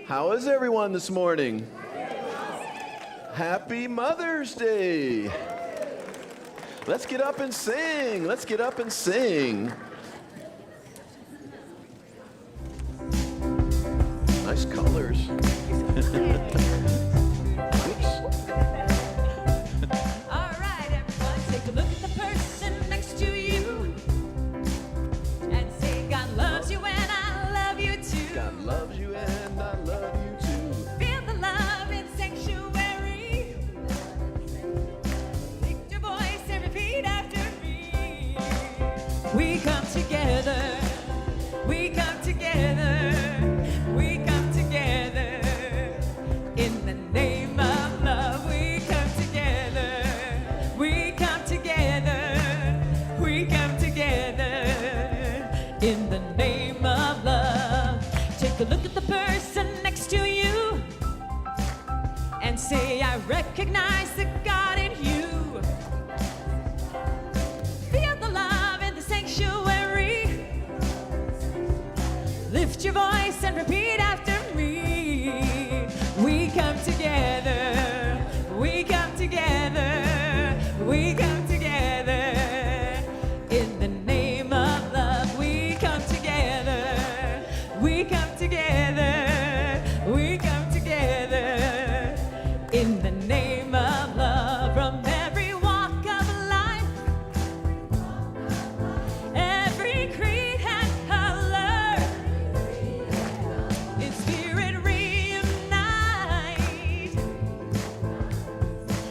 How is everyone this morning? Happy Mother's Day. Let's get up and sing. Let's get up and sing. Nice colors. All right, everyone, take a look at the person next to you and say, God loves you and I love you too. God loves you and I love you too. Feel the love in sanctuary. Lift your voice and repeat after me. We come together. We come together. We come together in the name of love. We come together. We come together. We come together in the name of love. Take a look at the person next to you and say, I recognize the God in you. Feel the love in the sanctuary. Lift your voice and repeat after me. We come together. We come together. We come together in the name of love. We come together. We come together. We come together in the name of love. From every walk of life, every creed and color, in spirit reunite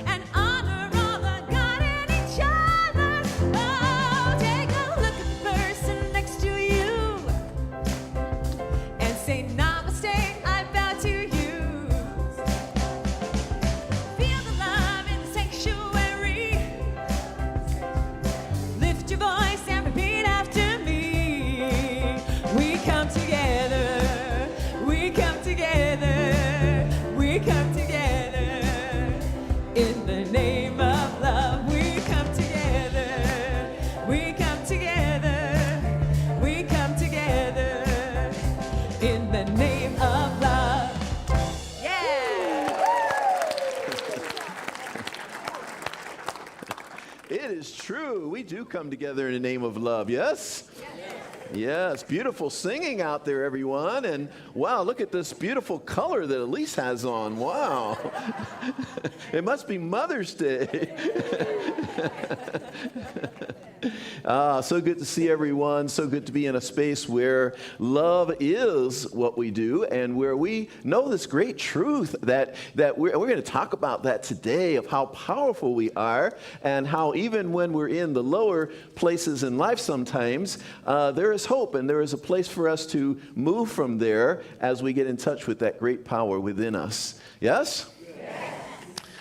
and honor all the God in each other. Oh, take a look at the person next to you and say, Namaste, I bow to you. Feel the love in the sanctuary. Lift your voice and repeat after me. We come together. We come together. We come together in the name of love. We come together. We come together. We come together in the name of love. Yeah. It is true. We do come together in the name of love, yes? Yes, beautiful singing out there, everyone. And wow, look at this beautiful color that Elise has on. Wow. It must be Mother's Day. So good to see everyone. So good to be in a space where love is what we do and where we know this great truth that we're going to talk about that today, of how powerful we are and how even when we're in the lower places in life sometimes, there is hope and there is a place for us to move from there as we get in touch with that great power within us. Yes?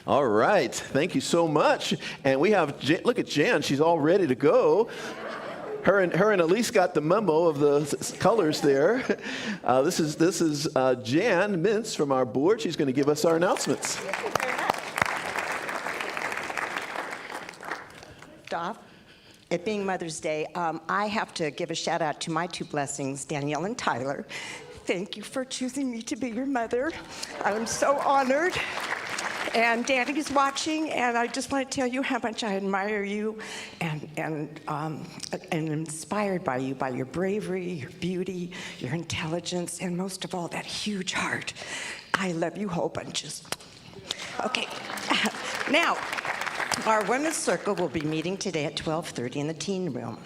All right. Thank you so much. And we have, look at Jan. She's all ready to go. Her and Elise got the memo of the colors there. This is Jan Mintz from our board. She's going to give us our announcements. Stop. It being Mother's Day, I have to give a shout out to my two blessings, Danielle and Tyler. Thank you for choosing me to be your mother. I'm so honored. And Daddy's watching, and I just want to tell you how much I admire you and inspired by you, by your bravery, your beauty, your intelligence, and most of all, that huge heart. I love you whole bunches. Okay. Now, our Women's Circle will be meeting today at 12:30 in the teen room.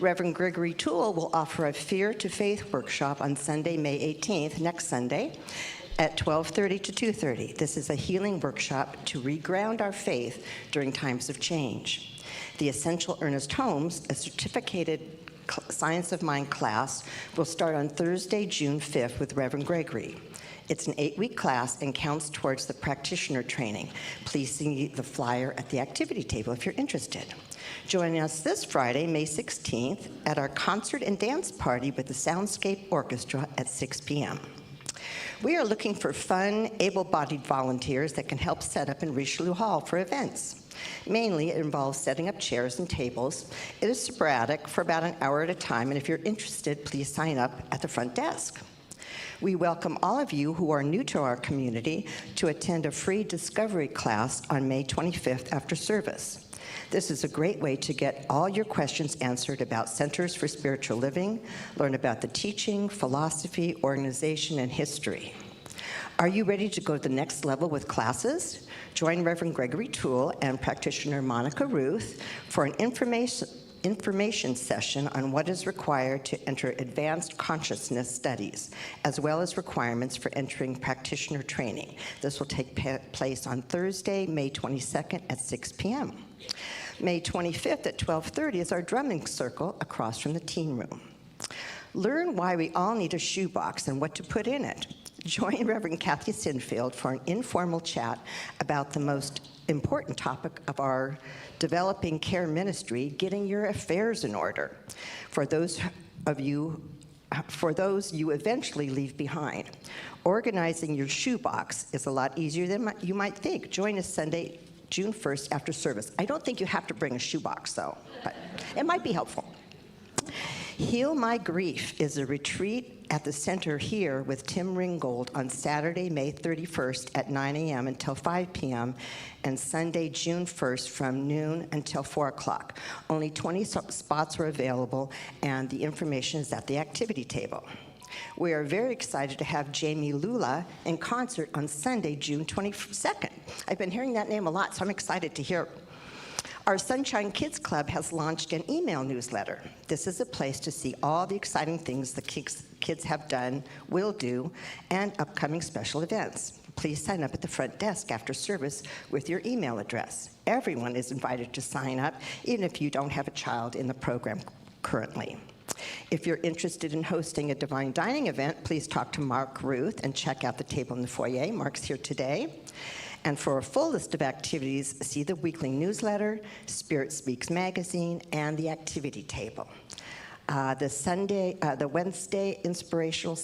Reverend Gregory Toole will offer a Fear to Faith workshop on Sunday, May 18th, next Sunday, at 12:30 to 2:30. This is a healing workshop to reground our faith during times of change. The Essential Ernest Holmes, a certificated Science of Mind class, will start on Thursday, June 5th with Reverend Gregory. It's an 8-week class and counts towards the practitioner training. Please see the flyer at the activity table if you're interested. Join us this Friday, May 16th, at our concert and dance party with the Soundscape Orchestra at 6 p.m. We are looking for fun, able-bodied volunteers that can help set up in Richelieu Hall for events. Mainly, it involves setting up chairs and tables. It is sporadic for about an hour at a time, and if you're interested, please sign up at the front desk. We welcome all of you who are new to our community to attend a free discovery class on May 25th after service. This is a great way to get all your questions answered about Centers for Spiritual Living, learn about the teaching, philosophy, organization, and history. Are you ready to go to the next level with classes? Join Reverend Gregory Toole and practitioner Monica Ruth for an information session on what is required to enter advanced consciousness studies, as well as requirements for entering practitioner training. This will take place on Thursday, May 22nd at 6 p.m. May 25th at 12:30 is our drumming circle across from the teen room. Learn why we all need a shoebox and what to put in it. Join Reverend Kathy Sinfield for an informal chat about the most important topic of our developing care ministry, getting your affairs in order. For those you eventually leave behind. Organizing your shoebox is a lot easier than you might think. Join us Sunday, June 1st after service. I don't think you have to bring a shoebox though, but it might be helpful. Heal My Grief is a retreat at the center here with Tim Ringgold on Saturday, May 31st at 9 a.m. until 5 p.m. and Sunday, June 1st from noon until 4 o'clock. Only 20 spots are available, and the information is at the activity table. We are very excited to have Jamie Lula in concert on Sunday, June 22nd. I've been hearing that name a lot, so I'm excited to hear. Our Sunshine Kids Club has launched an email newsletter. This is a place to see all the exciting things the kids have done, will do, and upcoming special events. Please sign up at the front desk after service with your email address. Everyone is invited to sign up, even if you don't have a child in the program currently. If you're interested in hosting a divine dining event, please talk to Mark Ruth and check out the table in the foyer. Mark's here today. And for a full list of activities, see the weekly newsletter, Spirit Speaks magazine, and the activity table. The Wednesday inspirational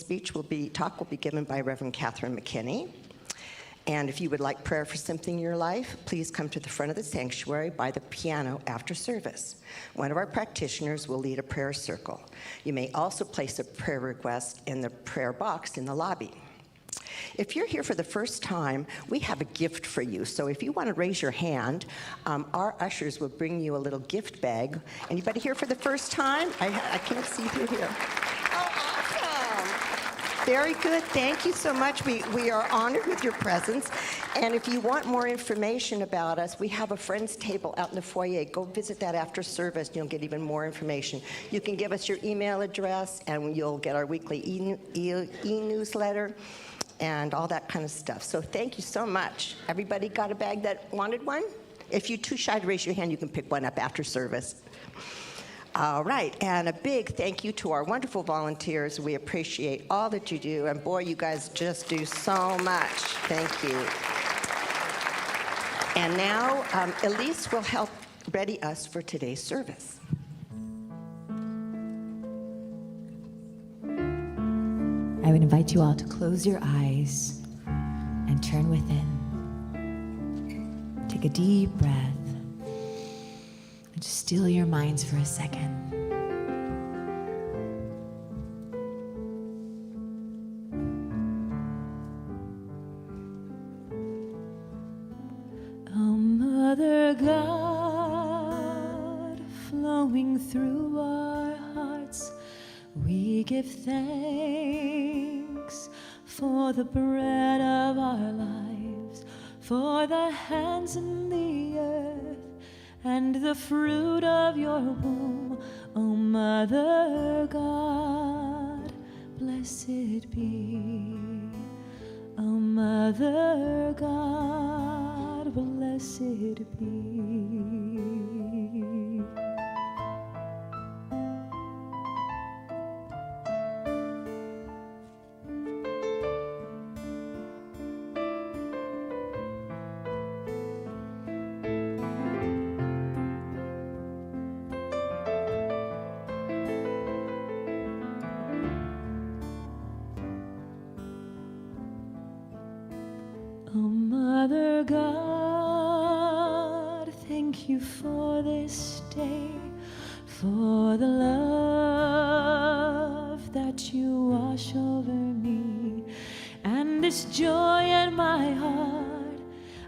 talk will be given by Reverend Catherine McKinney. And if you would like prayer for something in your life, please come to the front of the sanctuary by the piano after service. One of our practitioners will lead a prayer circle. You may also place a prayer request in the prayer box in the lobby. If you're here for the first time, we have a gift for you. So if you want to raise your hand, our ushers will bring you a little gift bag. Anybody here for the first time? I can't see through here. Oh, awesome. Very good. Thank you so much. We are honored with your presence. And if you want more information about us, we have a friends table out in the foyer. Go visit that after service, and you'll get even more information. You can give us your email address, and you'll get our weekly e-newsletter. And all that kind of stuff. So thank you so much. Everybody got a bag that wanted one? If you're too shy to raise your hand, you can pick one up after service. All right, and a big thank you to our wonderful volunteers. We appreciate all that you do, and boy, you guys just do so much. Thank you. And now, Elise will help ready us for today's service. I would invite you all to close your eyes and turn within. Take a deep breath and just still your minds for a second. Oh, Mother God, flowing through our hearts, we give thanks for the bread of our lives, for the hands in the earth, and the fruit of your womb. O Mother God, blessed be. O Mother God, blessed be. Mother God, thank you for this day, for the love that you wash over me. And this joy in my heart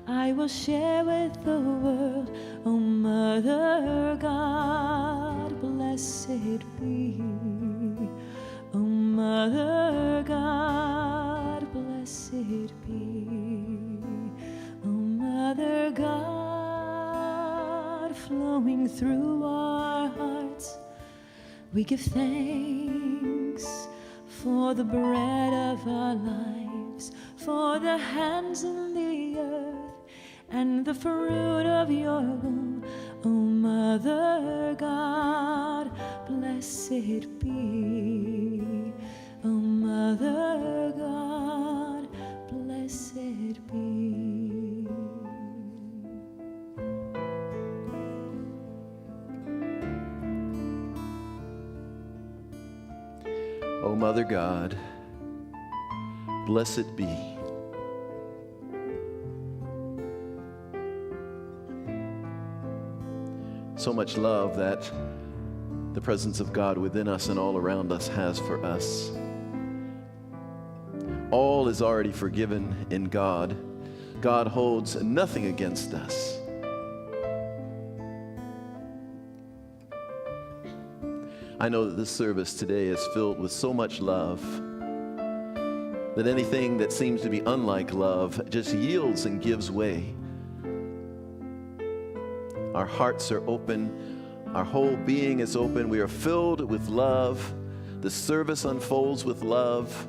I will share with the world. Oh, Mother God, blessed be. Oh, Mother God, blessed be. Oh, Mother God, flowing through our hearts, we give thanks for the bread of our lives, for the hands in the earth, and the fruit of your womb. Oh, Mother God, blessed be. Oh, Mother God, blessed be. Oh, Mother God, blessed be. So much love that the presence of God within us and all around us has for us. All is already forgiven in God. God holds nothing against us. I know that this service today is filled with so much love that anything that seems to be unlike love just yields and gives way. Our hearts are open. Our whole being is open. We are filled with love. The service unfolds with love,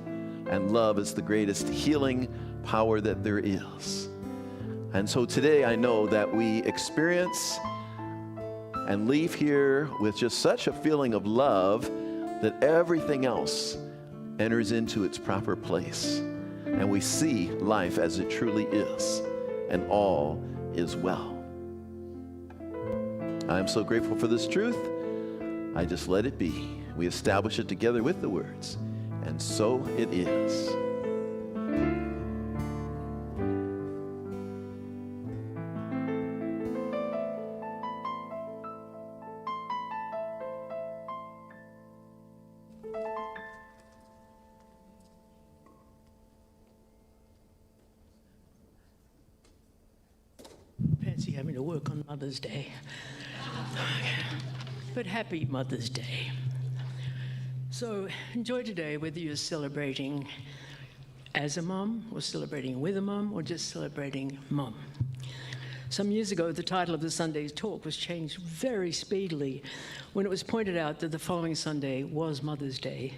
and love is the greatest healing power that there is. And so today I know that we experience and leave here with just such a feeling of love that everything else enters into its proper place. And we see life as it truly is, and all is well. I am so grateful for this truth. I just let it be. We establish it together with the words, and so it is. Fancy having to work on Mother's Day. But happy Mother's Day. So enjoy today, whether you're celebrating as a mum, or celebrating with a mum, or just celebrating mum. Some years ago, the title of the Sunday's talk was changed very speedily when it was pointed out that the following Sunday was Mother's Day.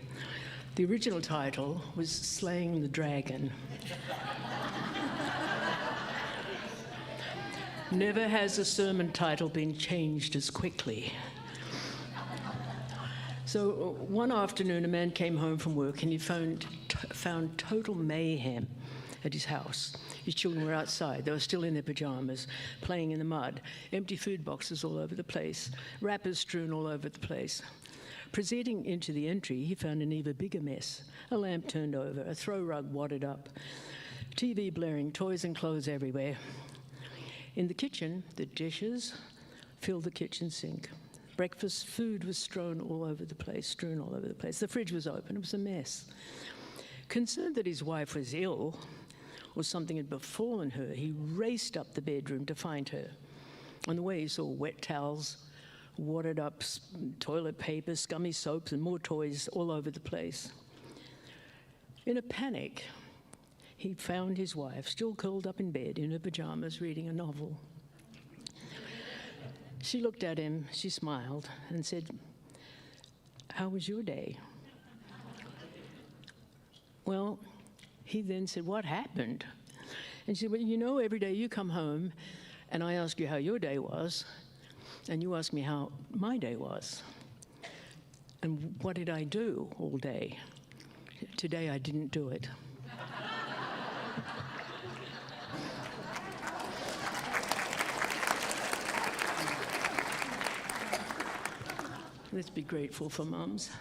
The original title was Slaying the Dragon. Never has a sermon title been changed as quickly. So one afternoon, a man came home from work and he found total mayhem at his house. His children were outside. They were still in their pajamas, playing in the mud. Empty food boxes all over the place. Wrappers strewn all over the place. Proceeding into the entry, he found an even bigger mess. A lamp turned over, a throw rug wadded up, TV blaring, toys and clothes everywhere. In the kitchen, the dishes filled the kitchen sink. Breakfast food was strewn all over the place. The fridge was open. It was a mess. Concerned that his wife was ill or something had befallen her, he raced up the bedroom to find her. On the way, he saw wet towels, wadded up toilet paper, scummy soaps, and more toys all over the place. In a panic, he found his wife still curled up in bed in her pajamas reading a novel. She looked at him, she smiled and said, "How was your day?" Well, he then said, "What happened?" And she said, "Well, you know, every day you come home and I ask you how your day was, and you ask me how my day was. And what did I do all day? Today I didn't do it." Let's be grateful for mums.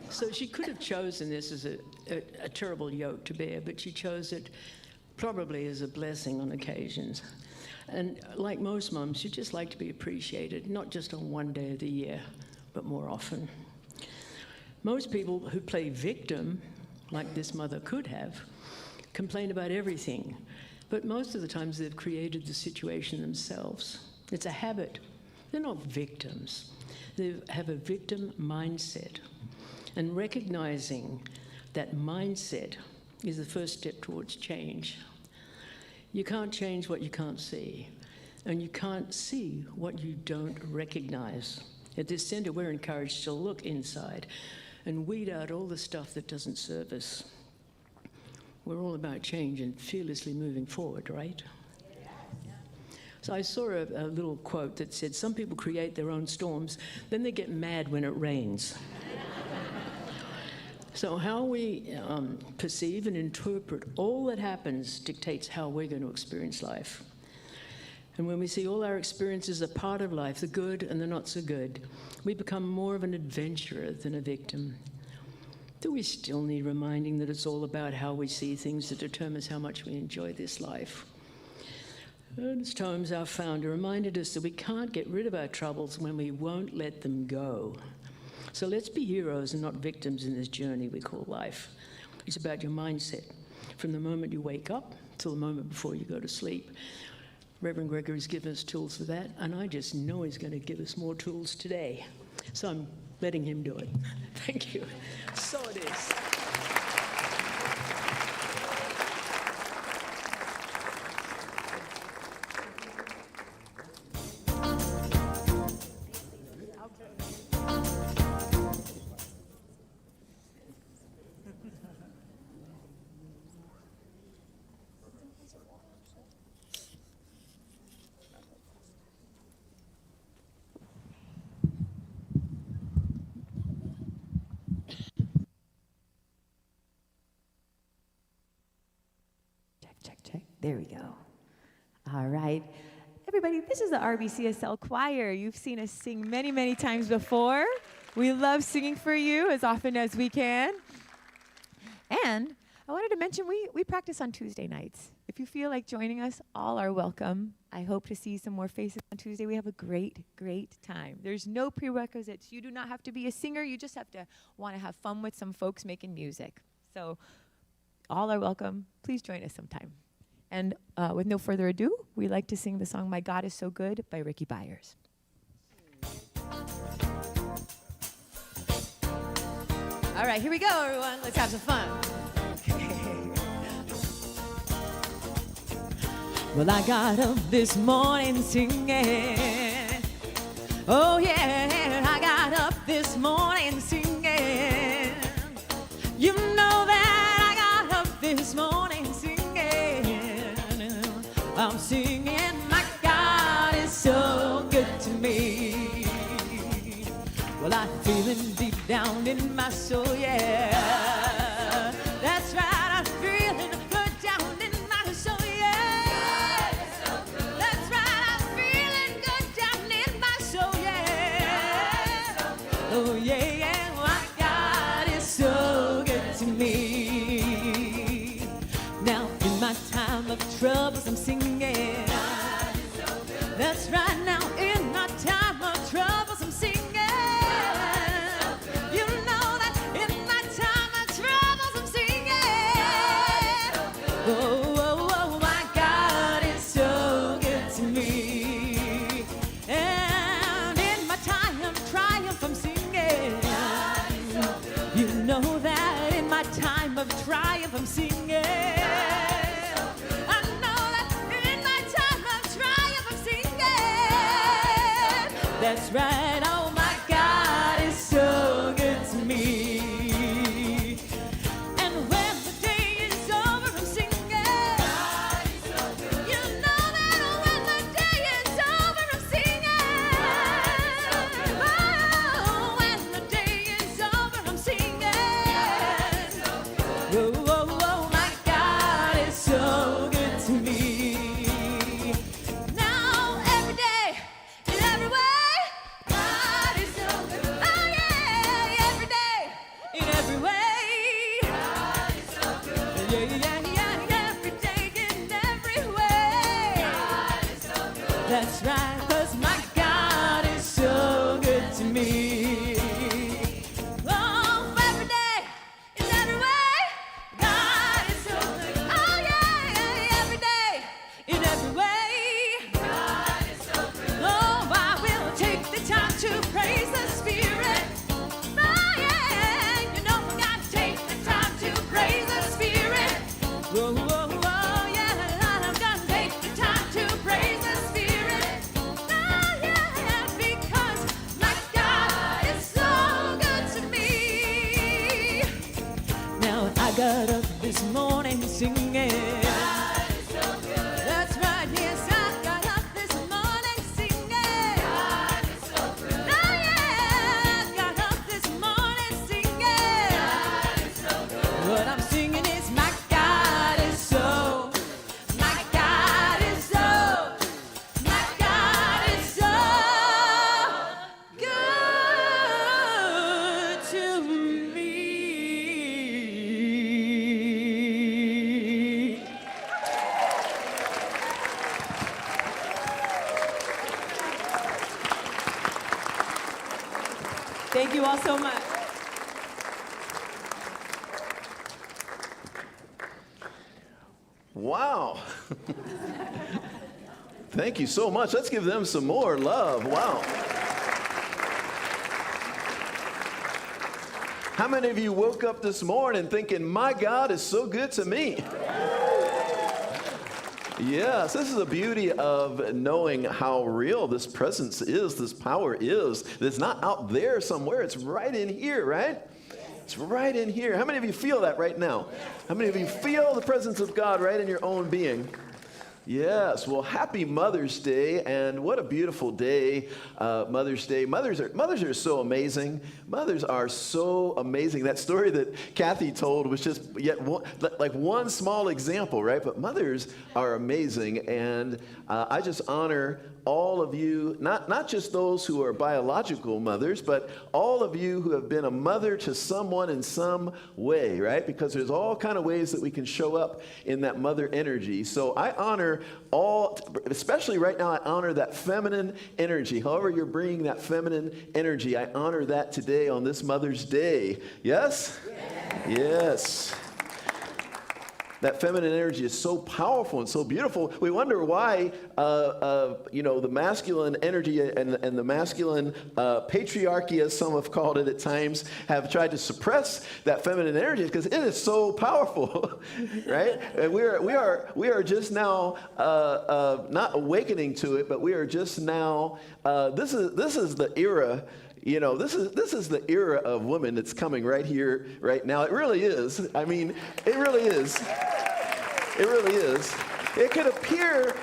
So she could have chosen this as a terrible yoke to bear, but she chose it probably as a blessing on occasions. And like most mums, she'd just like to be appreciated, not just on one day of the year, but more often. Most people who play victim, like this mother could have, complain about everything. But most of the times they've created the situation themselves. It's a habit. They're not victims. They have a victim mindset. And recognizing that mindset is the first step towards change. You can't change what you can't see. And you can't see what you don't recognize. At this center, we're encouraged to look inside and weed out all the stuff that doesn't serve us. We're all about change and fearlessly moving forward, right? So I saw a little quote that said, some people create their own storms, then they get mad when it rains. So how we perceive and interpret all that happens dictates how we're going to experience life. And when we see all our experiences as a part of life, the good and the not so good, we become more of an adventurer than a victim. Do we still need reminding that it's all about how we see things that determines how much we enjoy this life? Ernest Holmes, our founder, reminded us that we can't get rid of our troubles when we won't let them go. So let's be heroes and not victims in this journey we call life. It's about your mindset, from the moment you wake up till the moment before you go to sleep. Reverend Gregory's given us tools for that, and I just know he's going to give us more tools today. So I'm letting him do it. Thank you. So it is. Check. There we go. All right. Everybody, this is the RBCSL choir. You've seen us sing many, many times before. We love singing for you as often as we can. And I wanted to mention we practice on Tuesday nights. If you feel like joining us, all are welcome. I hope to see some more faces on Tuesday. We have a great, great time. There's no prerequisites. You do not have to be a singer. You just have to want to have fun with some folks making music. So all are welcome. Please join us sometime. And with no further ado, we like to sing the song My God Is So Good by Ricky Byers. All right, here we go, everyone. Let's have some fun. Well, I got up this morning singing. Oh, yeah, I got up this morning singing. You know that I got up this morning singing. I'm singing, my God is so good to me. Well, I'm feeling deep down in my soul, yeah. That's right, I'm feeling good down in my soul, yeah. That's right, I'm feeling good down in my soul, yeah. Oh, yeah, my God is so good to me. Now, in my time of troubles, I'm singing. That's right, now in my time of troubles, I'm singing. You know that in my time of troubles, I'm singing. Oh, my God is so good to me. And in my time of triumph, I'm singing. You know that in my time of triumph, I'm singing. That's right, oh my God is so good to me. And when the day is over, I'm singing. God is so good. You know that when the day is over, I'm singing. Oh, when the day is over, I'm singing. Oh, my God is so good to me. Now every day and everywhere. That's right, 'cause my God is so good to me. Oh, got up this morning singing. God is so good. That's right, yes, I got up this morning singing. God is so good. Oh yeah, I got up this morning singing. God is so good. What I'm singing is my God is so. My God is so. My God is so good to me. Thank you all so much. Wow. Thank you so much. Let's give them some more love. Wow. How many of you woke up this morning thinking, my God is so good to me? Yes, this is the beauty of knowing how real this presence is, this power is. It's not out there somewhere. It's right in here, right? It's right in here. How many of you feel that right now? How many of you feel the presence of God right in your own being? Yes, well, happy Mother's Day, and what a beautiful day, Mother's Day. Mothers are so amazing. Mothers are so amazing. That story that Kathy told was just yet one small example, right? But mothers are amazing, and I just honor all of you, not just those who are biological mothers, but all of you who have been a mother to someone in some way, right? Because there's all kind of ways that we can show up in that mother energy. So I honor all, especially right now, I honor that feminine energy. However you're bringing that feminine energy, I honor that today on this Mother's Day. Yes? Yes. That feminine energy is so powerful and so beautiful. We wonder why, the masculine energy and the masculine patriarchy, as some have called it at times, have tried to suppress that feminine energy because it is so powerful, right? And we are just now not awakening to it, but we are just now. This is the era. This is the era of women that's coming right here, right now. It really is. I mean, it really is. It really is. It could appear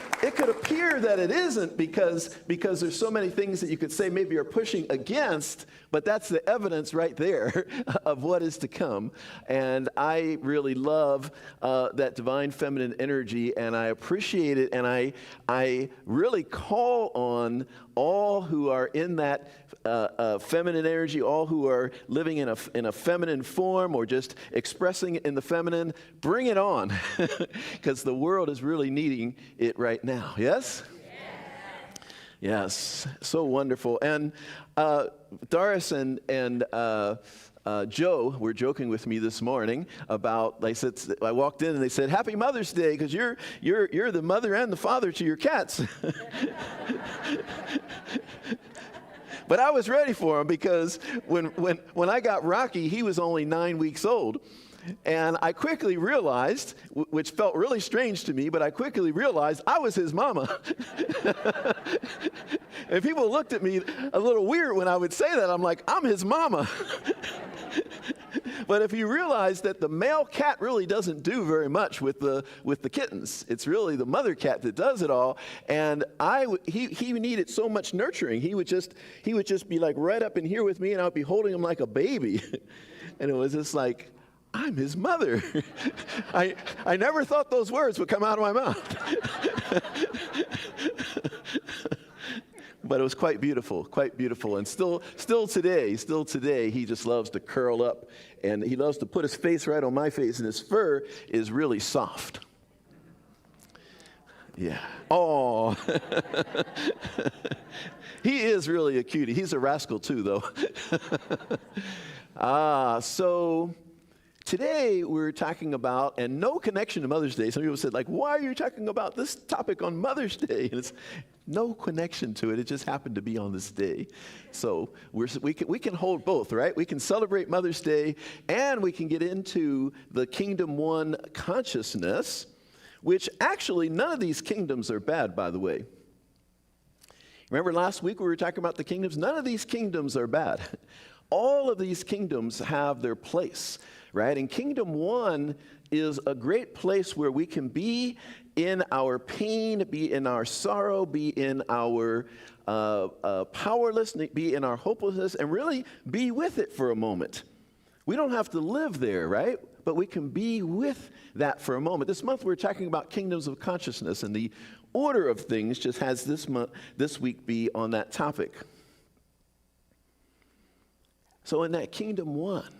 that it isn't because there's so many things that you could say maybe are pushing against, but that's the evidence right there of what is to come. And I really love that divine feminine energy, and I appreciate it, and I really call on all who are in that feminine energy, all who are living in a feminine form or just expressing it in the feminine, bring it on, because the world is really needing it right now. Yes? Yes. So wonderful. And Doris and Joe were joking with me this morning about, they said, I walked in and they said, Happy Mother's Day, because you're the mother and the father to your cats. But I was ready for him because when I got Rocky, he was only 9 weeks old. And I quickly realized, which felt really strange to me, but I quickly realized I was his mama. And people looked at me a little weird when I would say that. I'm like, I'm his mama. But if you realize that the male cat really doesn't do very much with the kittens, it's really the mother cat that does it all. And he needed so much nurturing. He would just be like right up in here with me, and I would be holding him like a baby. And it was just like, I'm his mother. I never thought those words would come out of my mouth. But it was quite beautiful. And still today, he just loves to curl up, and he loves to put his face right on my face, and his fur is really soft. Yeah. Oh. He is really a cutie. He's a rascal too, though. So today we're talking about, and no connection to Mother's Day. Some people said, like, why are you talking about this topic on Mother's Day? And it's no connection to it. It just happened to be on this day. So we can hold both, right? We can celebrate Mother's Day, and we can get into the Kingdom One consciousness, which actually none of these kingdoms are bad, by the way. Remember last week we were talking about the kingdoms? None of these kingdoms are bad. All of these kingdoms have their place. right? And Kingdom One is a great place where we can be in our pain, be in our sorrow, be in our powerlessness, be in our hopelessness, and really be with it for a moment. We don't have to live there, right? But we can be with that for a moment. This month we're talking about kingdoms of consciousness, and the order of things just has this week be on that topic. So in that Kingdom One,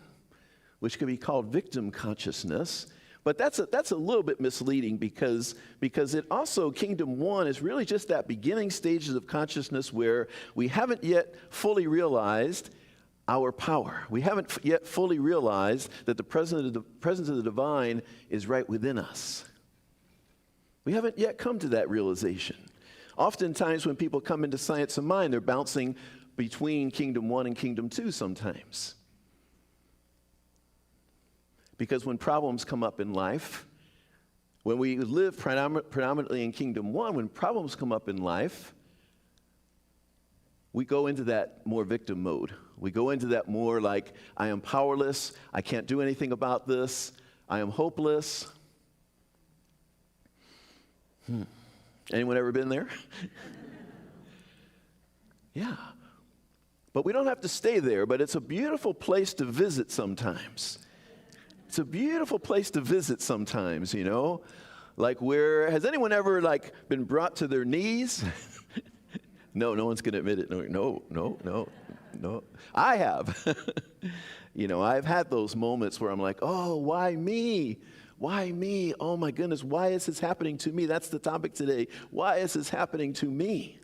which can be called victim consciousness, but that's a little bit misleading because it also, Kingdom One is really just that beginning stages of consciousness where we haven't yet fully realized our power. We haven't yet fully realized that the presence of the divine is right within us. We haven't yet come to that realization. Oftentimes when people come into Science of Mind, they're bouncing between Kingdom One and Kingdom Two sometimes. Because when problems come up in life, when we live predominantly in Kingdom One, when problems come up in life, we go into that more victim mode. We go into that more like, I am powerless, I can't do anything about this, I am hopeless. Anyone ever been there? Yeah. But we don't have to stay there, but it's a beautiful place to visit sometimes. It's a beautiful place to visit sometimes, you know? Like where, has anyone ever like been brought to their knees? No one's gonna admit it. No. I have. You know, I've had those moments where I'm like, oh, why me? Why me? Oh my goodness, why is this happening to me? That's the topic today. Why is this happening to me?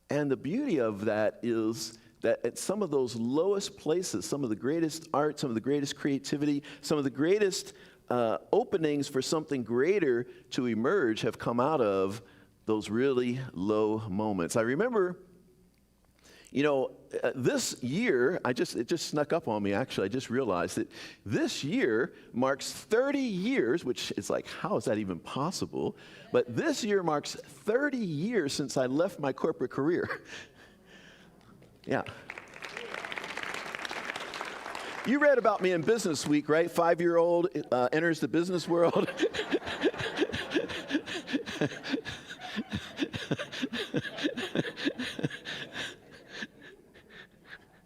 And the beauty of that is that at some of those lowest places, some of the greatest art, some of the greatest creativity, some of the greatest openings for something greater to emerge have come out of those really low moments. I remember, you know, this year, it just snuck up on me, actually. I just realized that this year marks 30 years, which is like, how is that even possible? But this year marks 30 years since I left my corporate career. Yeah. You read about me in Business Week, right? 5-year-old enters the business world.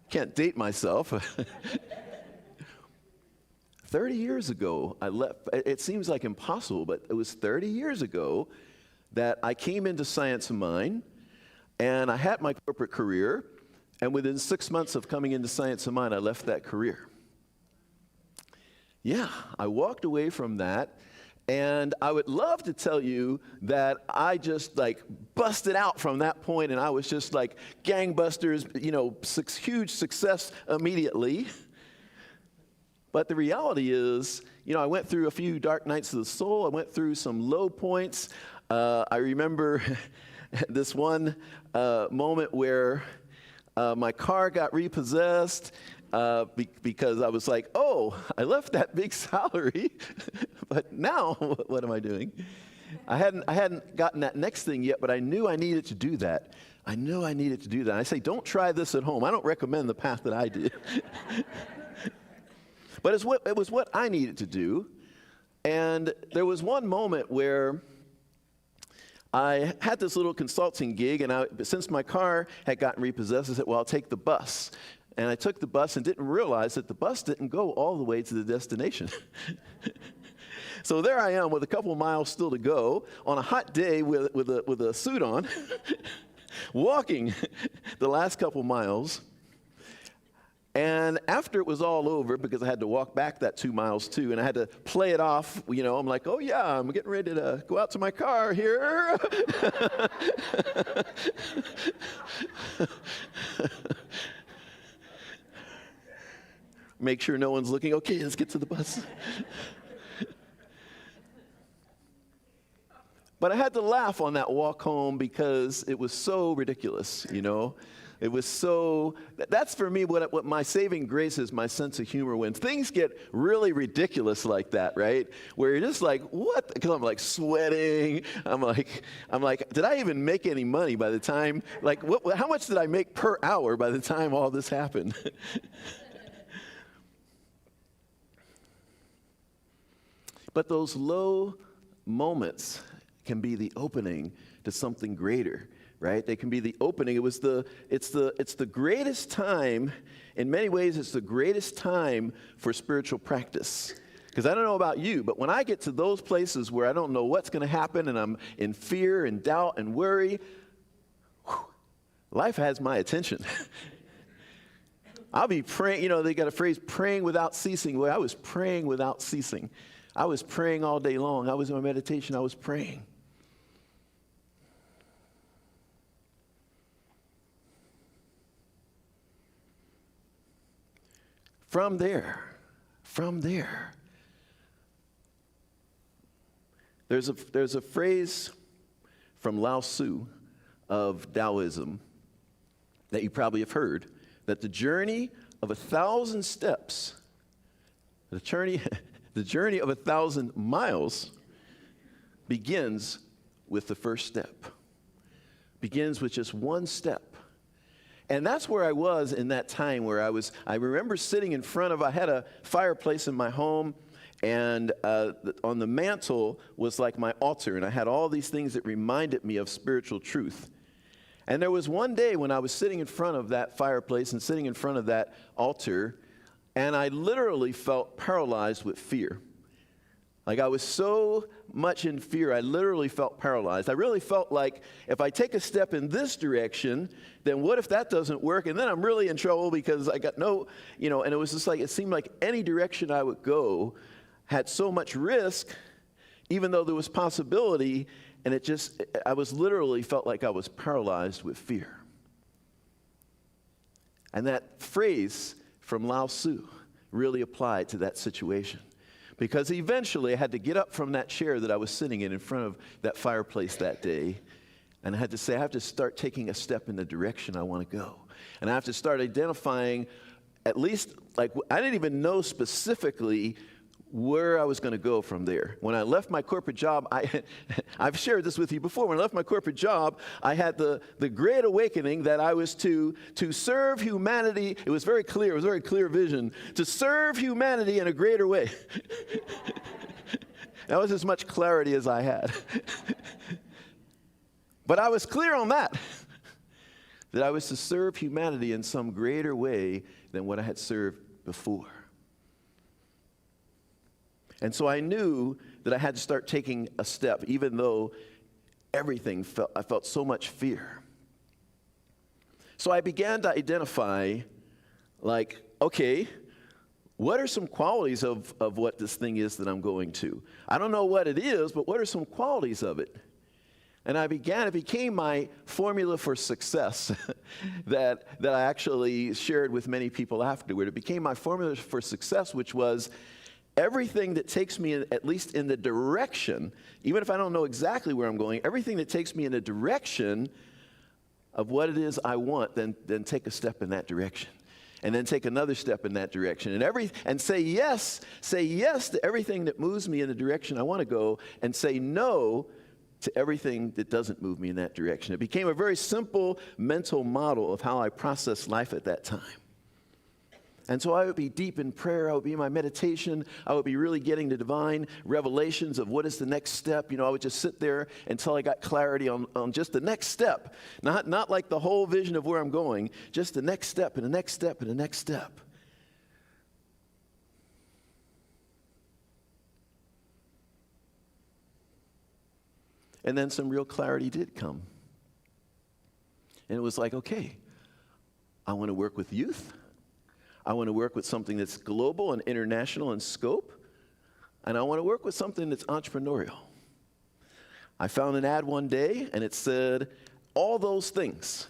Can't date myself. 30 years ago, I left. It seems like impossible, but it was 30 years ago that I came into Science of Mind, and I had my corporate career, and within 6 months of coming into Science of Mind, I left that career. Yeah, I walked away from that, and I would love to tell you that I just like busted out from that point, and I was just like gangbusters, you know, huge success immediately. But the reality is, you know, I went through a few dark nights of the soul. I went through some low points. I remember this one moment where my car got repossessed. Because I was like, oh, I left that big salary, but now what am I doing? I hadn't gotten that next thing yet, but I knew I needed to do that. I knew I needed to do that. I say, don't try this at home. I don't recommend the path that I did. But it was what I needed to do. And there was one moment where I had this little consulting gig, and since my car had gotten repossessed, I said, well, I'll take the bus. And I took the bus and didn't realize that the bus didn't go all the way to the destination. So there I am with a couple miles still to go on a hot day with a suit on, walking the last couple miles. And after it was all over, because I had to walk back that 2 miles too, and I had to play it off, you know, I'm like, oh yeah, I'm getting ready to go out to my car here. Make sure no one's looking. Okay, let's get to the bus. But I had to laugh on that walk home because it was so ridiculous, you know. It was so, that's for me what my saving grace is, my sense of humor when things get really ridiculous like that, right? Where you're just like, what? Because I'm like sweating. I'm like, did I even make any money by the time, like, how much did I make per hour by the time all this happened? But those low moments can be the opening to something greater, right? They can be the opening. It's the greatest time, in many ways, it's the greatest time for spiritual practice. Because I don't know about you, but when I get to those places where I don't know what's going to happen and I'm in fear and doubt and worry, life has my attention. I'll be praying, they got a phrase, praying without ceasing. Well, I was praying without ceasing. I was praying all day long. I was in my meditation. I was praying. From there, there's a phrase from Lao Tzu of Taoism that you probably have heard, that the journey of 1,000 steps, the journey of 1,000 miles begins with the first step, begins with just one step. And that's where I was in that time where I remember sitting in front of, I had a fireplace in my home, and on the mantle was like my altar, and I had all these things that reminded me of spiritual truth. And there was one day when I was sitting in front of that fireplace and sitting in front of that altar, and I literally felt paralyzed with fear. Like I was so much in fear, I literally felt paralyzed. I really felt like if I take a step in this direction, then what if that doesn't work? And then I'm really in trouble because I got no, and it was just like, it seemed like any direction I would go had so much risk, even though there was possibility, and I was literally felt like I was paralyzed with fear. And that phrase from Lao Tzu really applied to that situation. Because eventually I had to get up from that chair that I was sitting in front of that fireplace that day, and I had to say, I have to start taking a step in the direction I want to go. And I have to start identifying, at least, like, I didn't even know specifically where I was going to go from there. When I left my corporate job, I've shared this with you before. When I left my corporate job, I had the great awakening that I was to serve humanity. It was very clear. It was a very clear vision. To serve humanity in a greater way. That was as much clarity as I had. But I was clear on that I was to serve humanity in some greater way than what I had served before. And so I knew that I had to start taking a step, even though I felt so much fear. So I began to identify, like, okay, what are some qualities of what this thing is that I'm going to? I don't know what it is, but what are some qualities of it? And it became my formula for success that I actually shared with many people afterward. It became my formula for success, which was everything that takes me at least in the direction, even if I don't know exactly where I'm going, everything that takes me in the direction of what it is I want, then take a step in that direction. And then take another step in that direction. And say yes to everything that moves me in the direction I want to go, and say no to everything that doesn't move me in that direction. It became a very simple mental model of how I processed life at that time. And so I would be deep in prayer. I would be in my meditation. I would be really getting the divine revelations of what is the next step. I would just sit there until I got clarity on just the next step. Not like the whole vision of where I'm going, just the next step and the next step and the next step. And then some real clarity did come. And it was like, okay, I want to work with youth. I want to work with something that's global and international in scope, and I want to work with something that's entrepreneurial. I found an ad one day, and it said, all those things.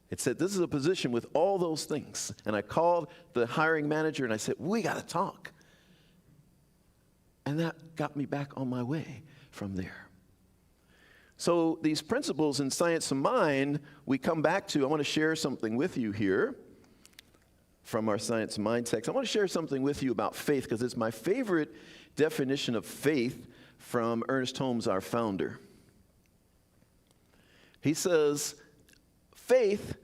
It said, this is a position with all those things. And I called the hiring manager, and I said, we got to talk. And that got me back on my way from there. So these principles in Science of Mind, we come back to. I want to share something with you here from our Science of Mind text. I want to share something with you about faith because it's my favorite definition of faith from Ernest Holmes, our founder. He says, faith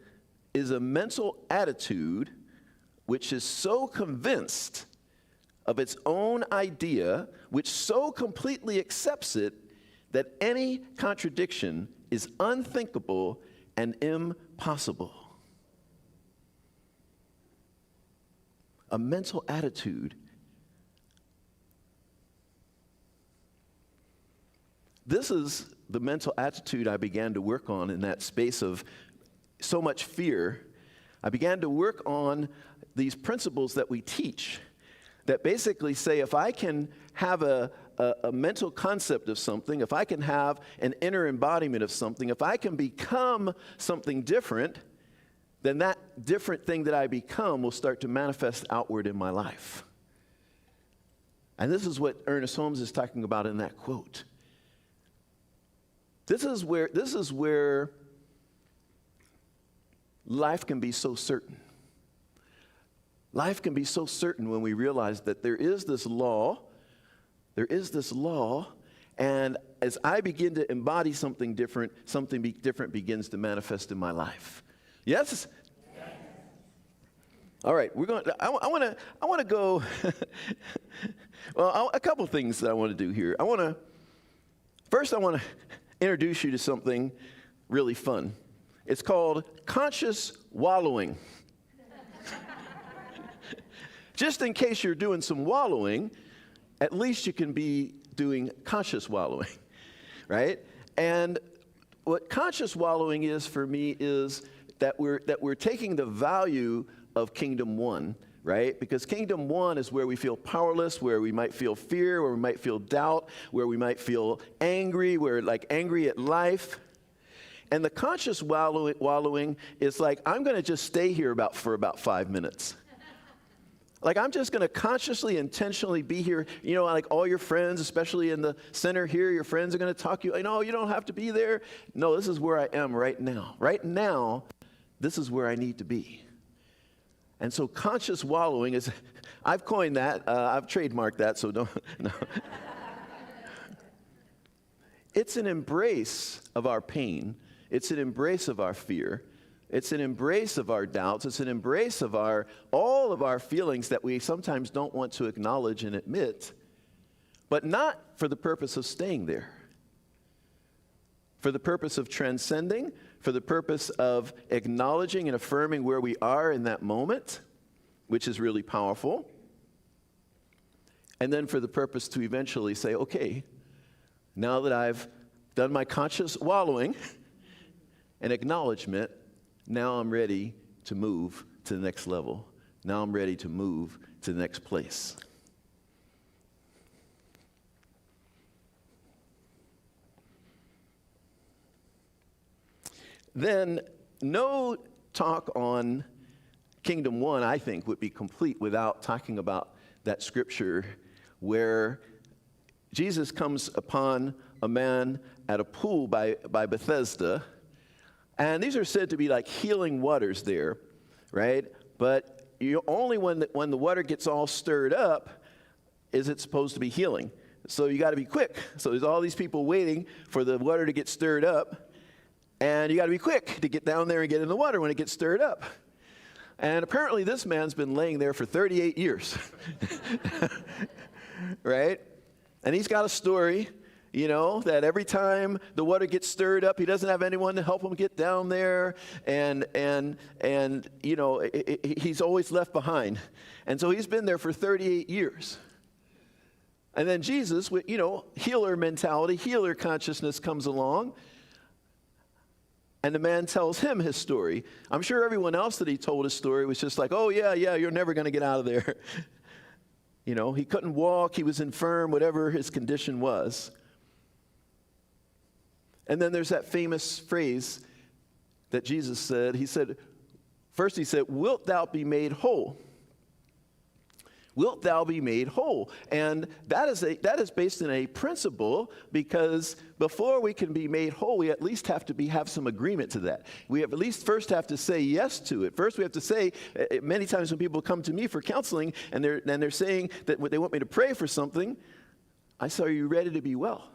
is a mental attitude which is so convinced of its own idea, which so completely accepts it that any contradiction is unthinkable and impossible. A mental attitude. This is the mental attitude I began to work on in that space of so much fear. I began to work on these principles that we teach that basically say if I can have a mental concept of something, if I can have an inner embodiment of something, if I can become something different, then that different thing that I become will start to manifest outward in my life. And this is what Ernest Holmes is talking about in that quote. This is where life can be so certain. Life can be so certain when we realize that there is this law, and as I begin to embody something different, different begins to manifest in my life. Yes? All right, I want to go. Well, a couple things that I want to do here. First, I want to introduce you to something really fun. It's called conscious wallowing. Just in case you're doing some wallowing, at least you can be doing conscious wallowing, right? And what conscious wallowing is for me is that we're taking the value of Kingdom 1, right? Because Kingdom 1 is where we feel powerless, where we might feel fear, where we might feel doubt, where we might feel angry, we're like angry at life. And the conscious wallowing is like, I'm going to just stay here for about 5 minutes. Like, I'm just going to consciously, intentionally be here. You know, like all your friends, especially in the center here, your friends are going to talk to you. No, you don't have to be there. No, this is where I am right now. Right now, this is where I need to be. And so conscious wallowing is, I've coined that. I've trademarked that, so don't. No. It's an embrace of our pain. It's an embrace of our fear. It's an embrace of our doubts. It's an embrace of all of our feelings that we sometimes don't want to acknowledge and admit, but not for the purpose of staying there. For the purpose of transcending, for the purpose of acknowledging and affirming where we are in that moment, which is really powerful. And then for the purpose to eventually say, okay, now that I've done my conscious wallowing and acknowledgement, now I'm ready to move to the next level. Now I'm ready to move to the next place. Then no talk on Kingdom 1, I think, would be complete without talking about that scripture where Jesus comes upon a man at a pool by Bethesda. And these are said to be like healing waters there, right? But only when the water gets all stirred up is it supposed to be healing. So you got to be quick. So there's all these people waiting for the water to get stirred up. And you got to be quick to get down there and get in the water when it gets stirred up. And apparently this man's been laying there for 38 years, right? And he's got a story, you know, that every time the water gets stirred up, he doesn't have anyone to help him get down there. And you know, he's always left behind. And so he's been there for 38 years. And then Jesus, with, you know, healer mentality, healer consciousness comes along. And the man tells him his story. I'm sure everyone else that he told his story was just like, oh, yeah, you're never going to get out of there. You know, he couldn't walk, he was infirm, whatever his condition was. And then there's that famous phrase that Jesus said. First he said, wilt thou be made whole? Wilt thou be made whole? And that is based in a principle, because before we can be made whole, we at least have to have some agreement to that. We at least first have to say yes to it. First we have to say, many times when people come to me for counseling and they're saying that they want me to pray for something, I say, are you ready to be well?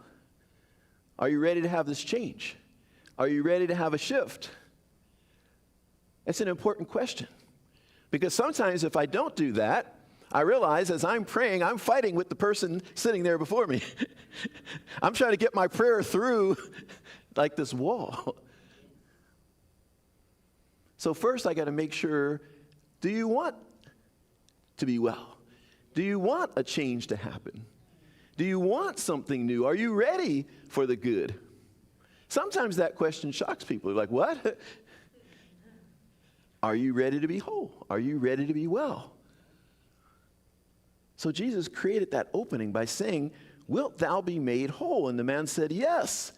Are you ready to have this change? Are you ready to have a shift? It's an important question, because sometimes if I don't do that, I realize as I'm praying, I'm fighting with the person sitting there before me. I'm trying to get my prayer through like this wall. So first I got to make sure, do you want to be well? Do you want a change to happen? Do you want something new? Are you ready for the good? Sometimes that question shocks people. They're like, what? Are you ready to be whole? Are you ready to be well? So Jesus created that opening by saying, wilt thou be made whole? And the man said, yes.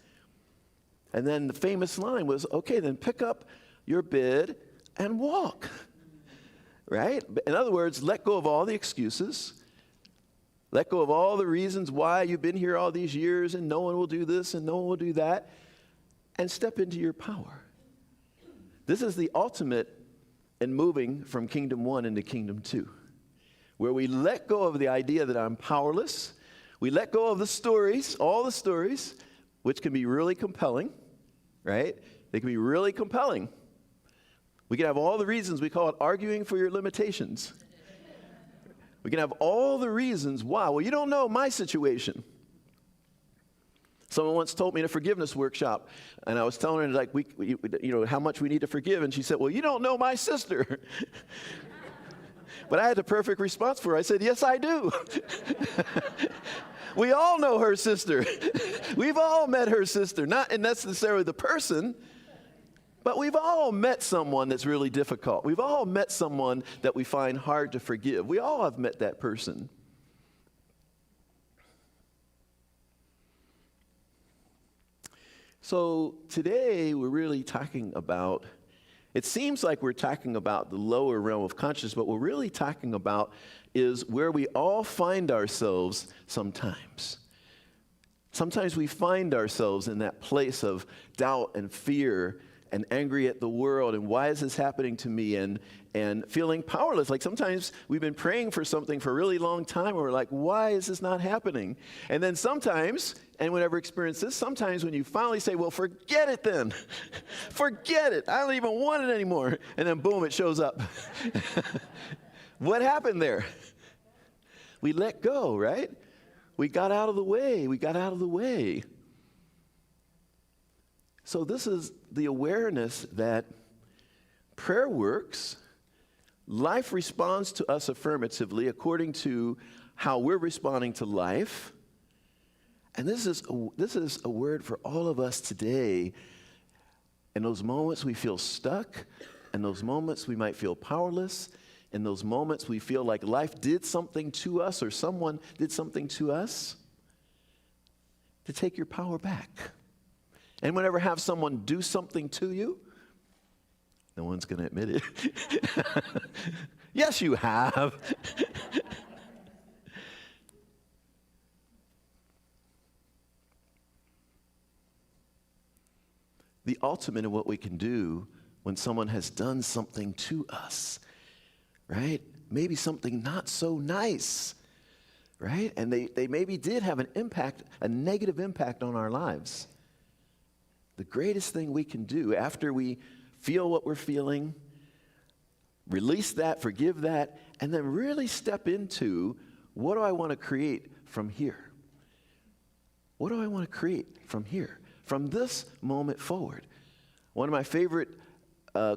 And then the famous line was, okay, then pick up your bed and walk. Right? In other words, let go of all the excuses. Let go of all the reasons why you've been here all these years and no one will do this and no one will do that. And step into your power. This is the ultimate in moving from kingdom 1 into kingdom 2, where we let go of the idea that I'm powerless. We let go of the stories, all the stories, which can be really compelling, right? They can be really compelling. We can have all the reasons. We call it arguing for your limitations. We can have all the reasons why. Well, you don't know my situation. Someone once told me in a forgiveness workshop, and I was telling her, like, how much we need to forgive, and she said, well, you don't know my sister. But I had the perfect response for her. I said, yes, I do. We all know her sister. We've all met her sister, not necessarily the person, but we've all met someone that's really difficult. We've all met someone that we find hard to forgive. We all have met that person. So today we're really talking about, it seems like we're talking about the lower realm of consciousness, but what we're really talking about is where we all find ourselves sometimes. Sometimes we find ourselves in that place of doubt and fear and angry at the world and why is this happening to me and feeling powerless. Like sometimes we've been praying for something for a really long time and we're like, why is this not happening? And then sometimes, anyone ever experienced this? Sometimes when you finally say, well, forget it then. Forget it. I don't even want it anymore. And then boom, it shows up. What happened there? We let go, right? We got out of the way. We got out of the way. So this is the awareness that prayer works. Life responds to us affirmatively according to how we're responding to life. And this is a word for all of us today. In those moments we feel stuck, in those moments we might feel powerless, in those moments we feel like life did something to us or someone did something to us, to take your power back. Anyone ever have someone do something to you? No one's going to admit it. Yes, you have. The ultimate of what we can do when someone has done something to us, right? Maybe something not so nice, right? And they maybe did have an impact, a negative impact on our lives. The greatest thing we can do after we feel what we're feeling, release that, forgive that, and then really step into, what do I want to create from here? What do I want to create from here? From this moment forward. One of my favorite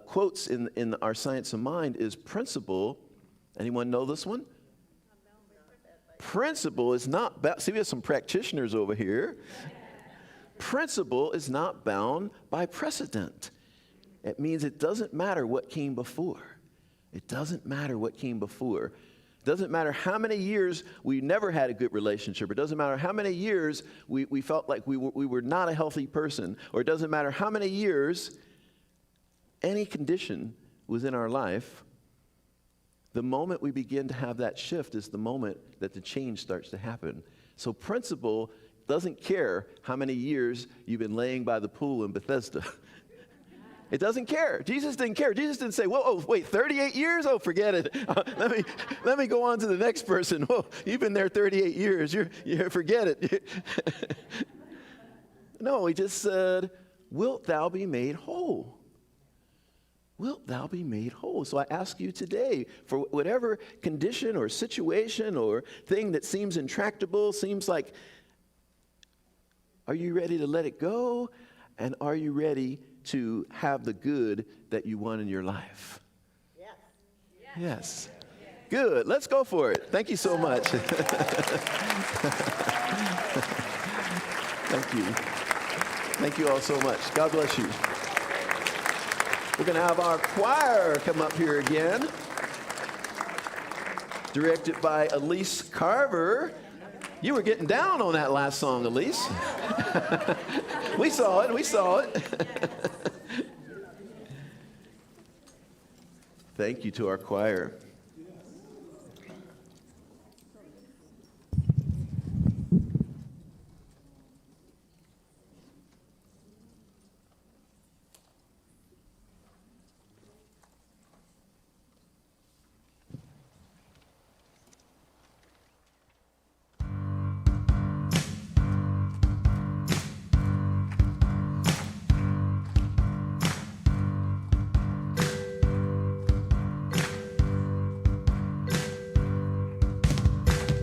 quotes in our Science of Mind is principle. Anyone know this one? Principle is not bound. See, we have some practitioners over here. Principle is not bound by precedent. It means it doesn't matter what came before. It doesn't matter what came before. It doesn't matter how many years we never had a good relationship. It doesn't matter how many years we felt like we were not a healthy person. Or it doesn't matter how many years any condition was in our life. The moment we begin to have that shift is the moment that the change starts to happen. So principle doesn't care how many years you've been laying by the pool in Bethesda. It doesn't care. Jesus didn't care. Jesus didn't say, whoa, oh, wait, 38 years? Oh, forget it. Let me go on to the next person. Whoa, you've been there 38 years. You forget it. No, he just said, wilt thou be made whole? wilt thou be made whole? So I ask you today, for whatever condition or situation or thing that seems intractable, seems like, are you ready to let it go? And are you ready to have the good that you want in your life? Yes. Yes. Good. Let's go for it. Thank you so much. Thank you. Thank you all so much. God bless you. We're going to have our choir come up here again, directed by Elise Carver. You were getting down on that last song, Elise. We saw it. We saw it. Thank you to our choir.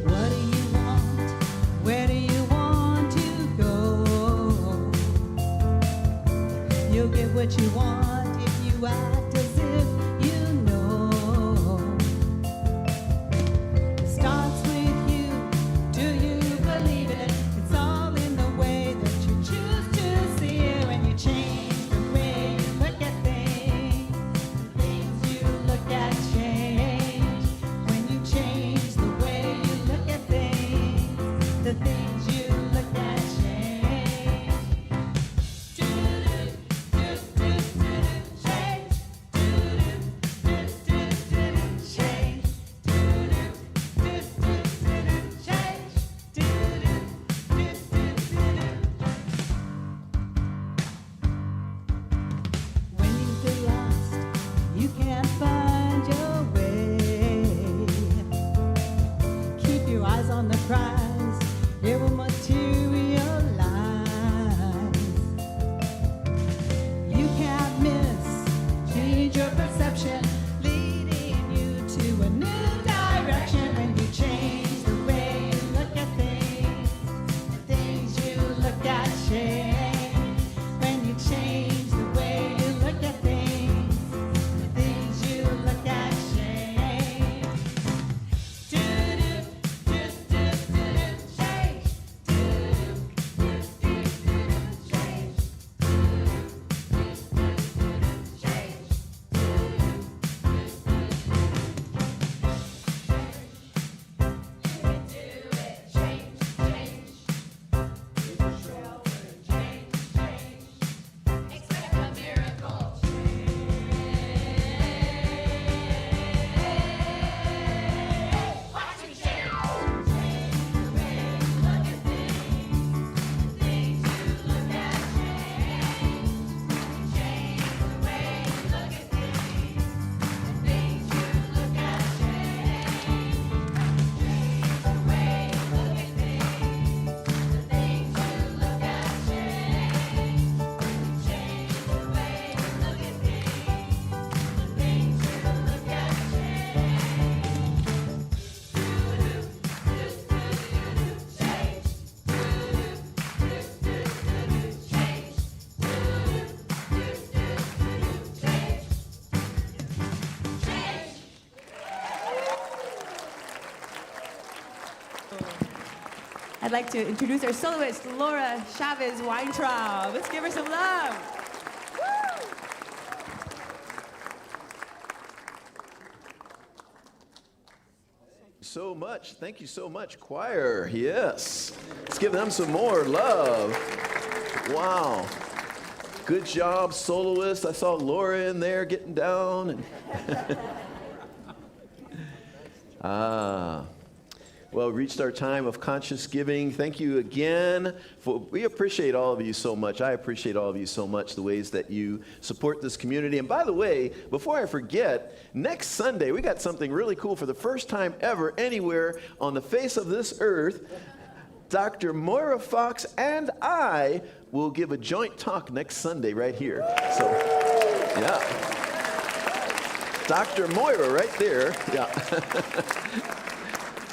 What do you want? Where do you want to go? You'll get what you want if you act as if you know. It starts with you. Do you believe it? It's all in the way that you choose to see it. When you change the way you look at things, the things you look at change. When you change the way you look at things, the things you look at change. When you feel lost, you can't find your way. Keep your eyes on the prize, it will materialize. You can't miss, change your perception, leading you to a new direction. When you change the way you look at things, the things you look at change. When you change the way you look at things, the things you look at change. I'd like to introduce our soloist, Laura Chavez Weintraub. Let's give her some love. So much. Thank you so much, choir. Yes. Let's give them some more love. Wow. Good job, soloist. I saw Laura in there getting down. Well, we reached our time of conscious giving. Thank you again. We appreciate all of you so much. I appreciate all of you so much, the ways that you support this community. And by the way, before I forget, next Sunday, we got something really cool for the first time ever anywhere on the face of this earth. Dr. Moira Fox and I will give a joint talk next Sunday right here. So, yeah. Dr. Moira right there. Yeah.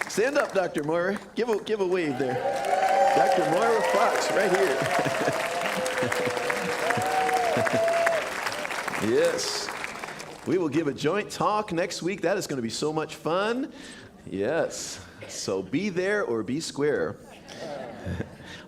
Stand up, Dr. Moira. Give a wave there. Dr. Moira Fox right here. Yes. We will give a joint talk next week. That is going to be so much fun. Yes. So be there or be square.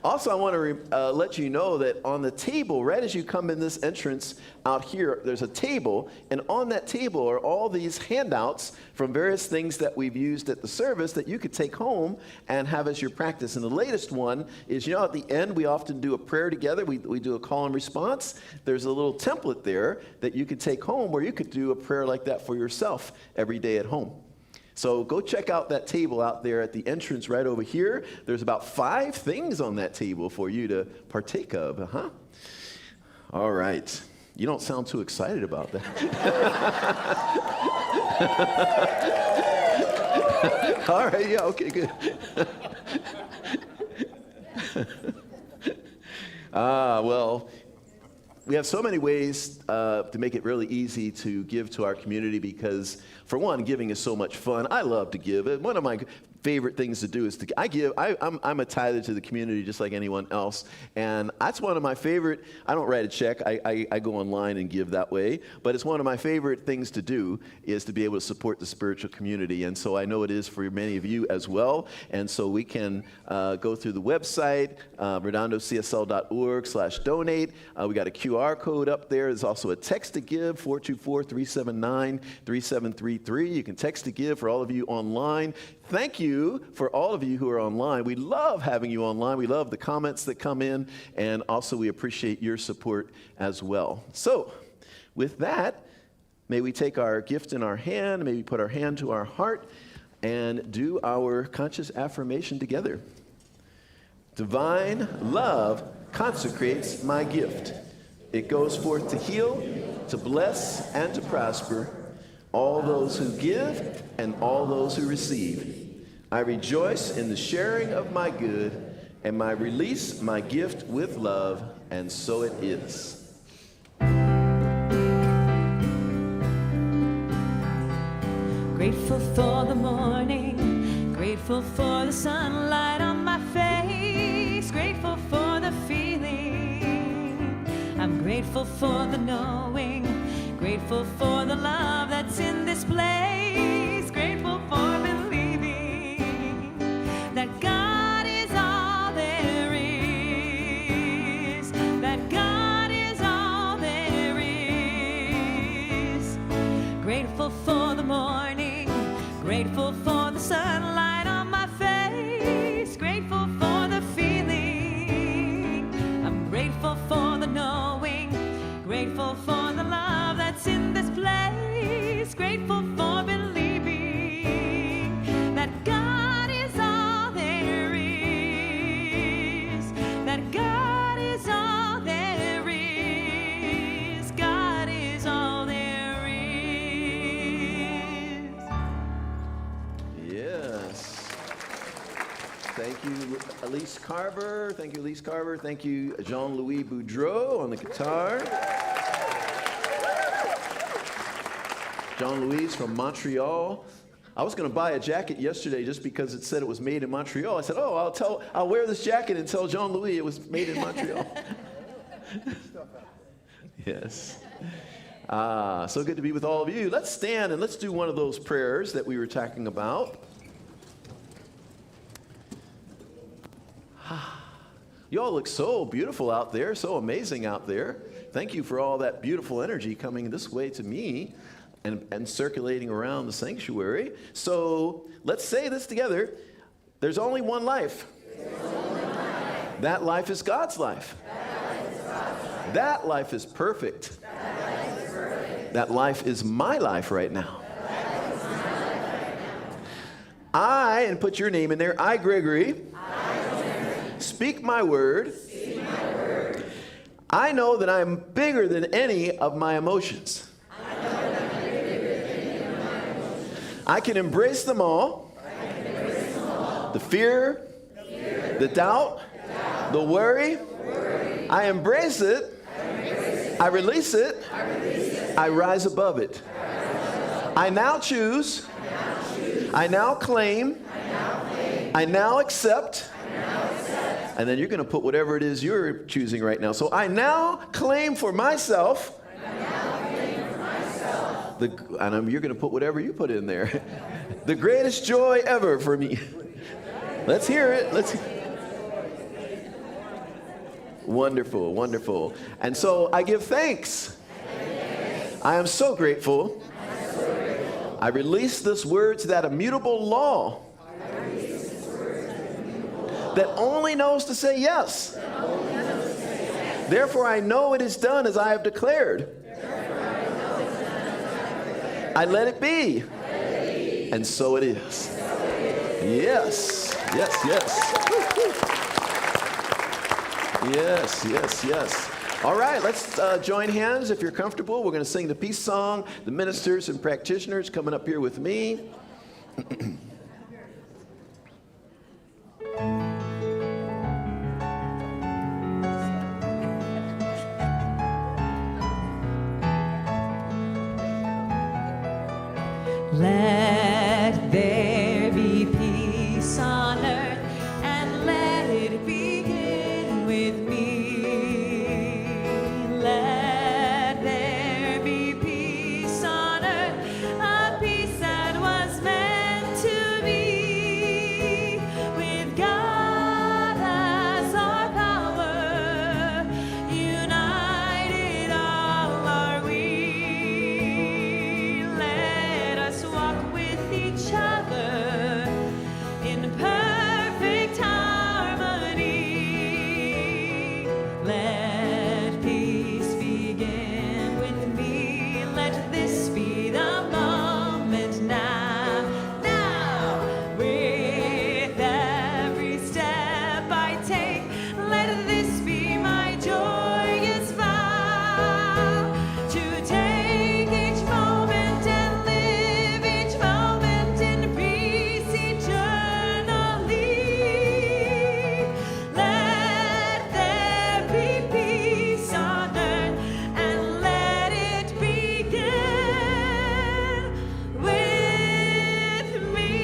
Also, I want to let you know that on the table, right as you come in this entrance out here, there's a table, and on that table are all these handouts from various things that we've used at the service that you could take home and have as your practice. And the latest one is, at the end, we often do a prayer together. We do a call and response. There's a little template there that you could take home where you could do a prayer like that for yourself every day at home. So go check out that table out there at the entrance right over here. There's about 5 things on that table for you to partake of. All right. You don't sound too excited about that. All right. Yeah. Okay. Good. Well, we have so many ways to make it really easy to give to our community because, for one, giving is so much fun. I love to give. One of my favorite things to do is to give. I'm a tither to the community just like anyone else, and that's one of my favorite. I don't write a check. I go online and give that way, but it's one of my favorite things to do is to be able to support the spiritual community, and so I know it is for many of you as well. And so we can go through the website, redondocsl.org/donate. We got a QR code up there. There's also a text to give, 424-379-3733. You can text to give for all of you online. Thank you for all of you who are online. We love having you online. We love the comments that come in, and also we appreciate your support as well. So with that, may we take our gift in our hand, may we put our hand to our heart and do our conscious affirmation together. Divine love consecrates my gift. It goes forth to heal, to bless, and to prosper all those who give and all those who receive. I rejoice in the sharing of my good, and I release my gift with love, and so it is. Grateful for the morning, grateful for the sunlight on my face, grateful for the feeling. I'm grateful for the knowing, grateful for the love that's in this place, grateful for believing that God is all there is, that God is all there is. Grateful for the morning, grateful for the sunlight on my face, grateful for the feeling. I'm grateful for the knowing, grateful for the love that's in this place, grateful for believing that God is all there is, that God is all there is, God is all there is. Yes. Thank you, Elise Carver. Thank you, Elise Carver. Thank you, Jean-Louis Boudreau on the guitar. Jean-Louis from Montreal. I was going to buy a jacket yesterday just because it said it was made in Montreal. I said, I'll wear this jacket and tell Jean-Louis it was made in Montreal. Yes. So good to be with all of you. Let's stand and let's do one of those prayers that we were talking about. You all look so beautiful out there, so amazing out there. Thank you for all that beautiful energy coming this way to me and circulating around the sanctuary. So let's say this together. There's only one life. That life is God's life. That life is perfect. That life is my life right now. I, and put your name in there, I, Gregory, speak my word. I know that I'm bigger than any of my emotions. I can embrace them all. The fear, the doubt, the worry. I embrace it. I release it. I rise above it. I now choose. I now claim. I now accept. And then you're going to put whatever it is you're choosing right now. So I now claim for myself. You're going to put whatever you put in there. The greatest joy ever for me. Let's hear it. Wonderful, wonderful. And so I give thanks. I am so grateful. I release this word to that immutable law that only knows to say yes. Therefore, I know it is done as I have declared. I let it be. And so it is. Yes, yes, yes. Yes, yes, yes. All right, let's join hands if you're comfortable. We're going to sing the peace song. The ministers and practitioners coming up here with me. Let there be peace on earth, and let it begin with me. Let there be peace on earth, a peace that was meant to be. With God as our power, united all are we. Let us walk with each other in perfect harmony. Let peace begin with me. Let this be the moment now. Now, with every step I take, let this be my joyous vow. To take each moment and live each moment in peace eternally. Let there be peace on earth, and let it begin with me.